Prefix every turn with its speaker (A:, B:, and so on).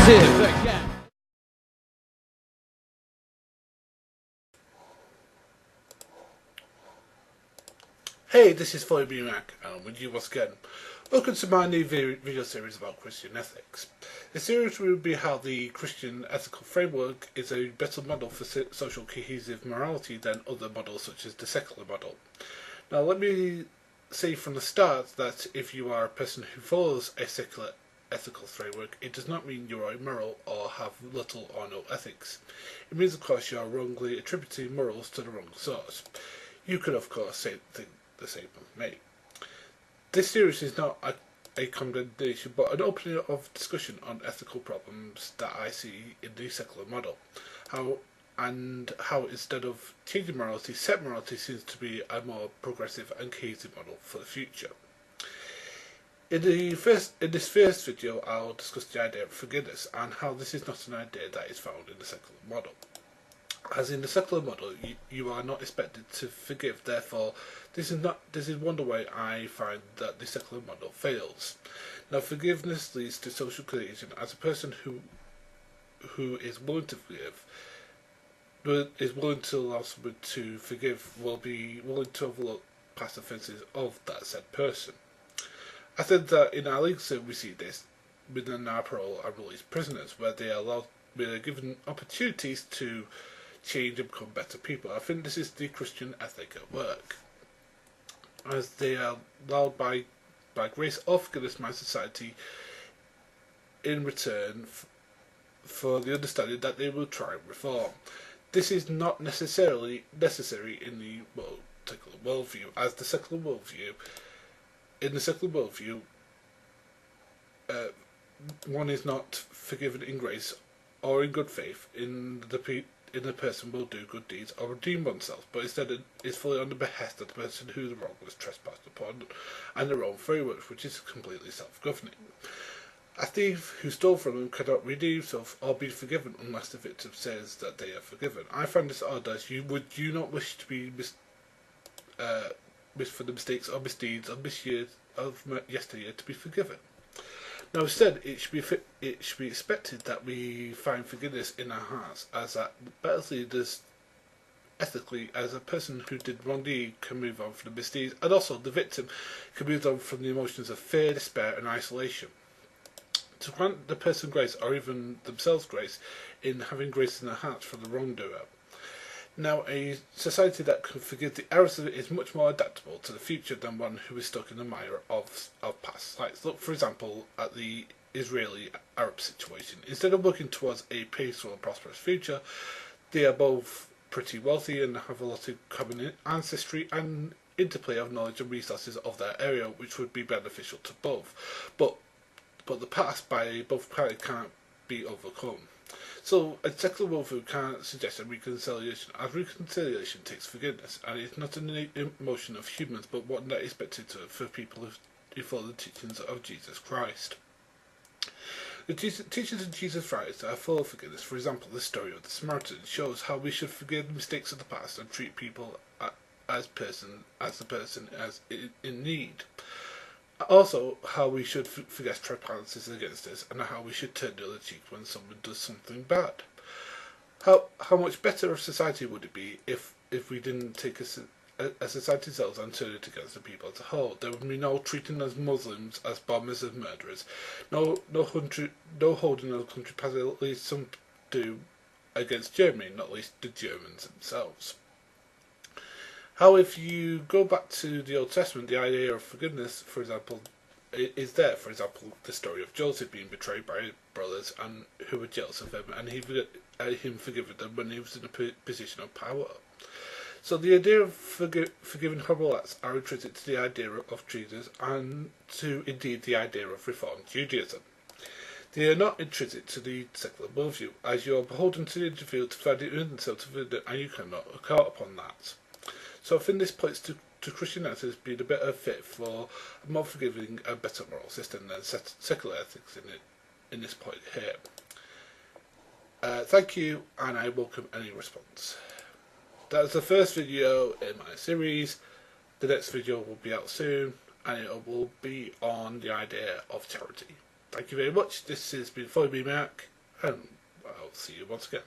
A: again.
B: Hey, this is Floyd B. Mac, with you once again. Welcome to my new video series about Christian ethics. The series will be how the Christian ethical framework is a better model for social cohesive morality than other models such as the secular model. Now let me say from the start that if you are a person who follows a secular ethical framework, it does not mean you are immoral or have little or no ethics. It means, of course, you are wrongly attributing morals to the wrong source. You could, of course, think the same of me. This series is not a condemnation, but an opening of discussion on ethical problems that I see in the secular model. How instead of changing morality, set morality seems to be a more progressive and cohesive model for the future. In this first video, I'll discuss the idea of forgiveness and how this is not an idea that is found in the secular model. As in the secular model, you are not expected to forgive. Therefore, this is one way I find that the secular model fails. Now, forgiveness leads to social cohesion. As a person who is willing to forgive, is willing to allow someone to forgive, will be willing to overlook past offences of that said person. I said that in our legal system we see this within our parole and release prisoners, where they are given opportunities to change and become better people. I think this is the Christian ethic at work, as they are allowed by grace or forgiveness by society in return for the understanding that they will try and reform. This is not necessarily necessary in the secular worldview, as the secular worldview. In the secular worldview, one is not forgiven in grace or in good faith in the person will do good deeds or redeem oneself, but instead it is fully on the behest of the person who the wrong was trespassed upon and their own free will, which is completely self-governing. A thief who stole from them cannot redeem himself or be forgiven unless the victim says that they are forgiven. I find this odd, as you not wish to be for the mistakes or misdeeds of yesteryear to be forgiven. Now, instead, it should be expected that we find forgiveness in our hearts, as that better leaders ethically, as a person who did wrong deed can move on from the misdeeds, and also the victim can move on from the emotions of fear, despair, and isolation. To grant the person grace, or even themselves grace, in having grace in their hearts for the wrongdoer. Now, a society that can forgive the errors of it is much more adaptable to the future than one who is stuck in the mire of past sites. Look, for example, at the Israeli-Arab situation. Instead of working towards a peaceful and prosperous future, they are both pretty wealthy and have a lot of common ancestry and interplay of knowledge and resources of their area, which would be beneficial to both. But the past by both parties can't be overcome. So a secular worldview can't suggest a reconciliation, as reconciliation takes forgiveness, and it's not an innate emotion of humans, but one that is expected for people who follow the teachings of Jesus Christ. The teachings of Jesus Christ are full of forgiveness. For example, the story of the Samaritan shows how we should forgive the mistakes of the past and treat people as the person as in need. Also, how we should forget trespasses against us, and how we should turn the other cheek when someone does something bad. How much better a society would it be if we didn't take a society themselves and turn it against the people as a whole? There would be no treating as Muslims as bombers and murderers, no holding of country past, at least some do, against Germany, not least the Germans themselves. How, if you go back to the Old Testament, the idea of forgiveness, for example, is there. For example, the story of Joseph being betrayed by his brothers and who were jealous of him, and him forgiving them when he was in a position of power. So the idea of forgiving horrible acts are intrinsic to the idea of Jesus and to indeed the idea of Reformed Judaism. They are not intrinsic to the secular worldview, as you are beholden to the individual to find it in themselves and you cannot account upon that. So I think this points to Christianity as being a better fit for a more forgiving and better moral system than secular ethics in this point here. Thank you, and I welcome any response. That's the first video in my series. The next video will be out soon, and it will be on the idea of charity. Thank you very much. This has been Follow Me Mark, and I'll see you once again.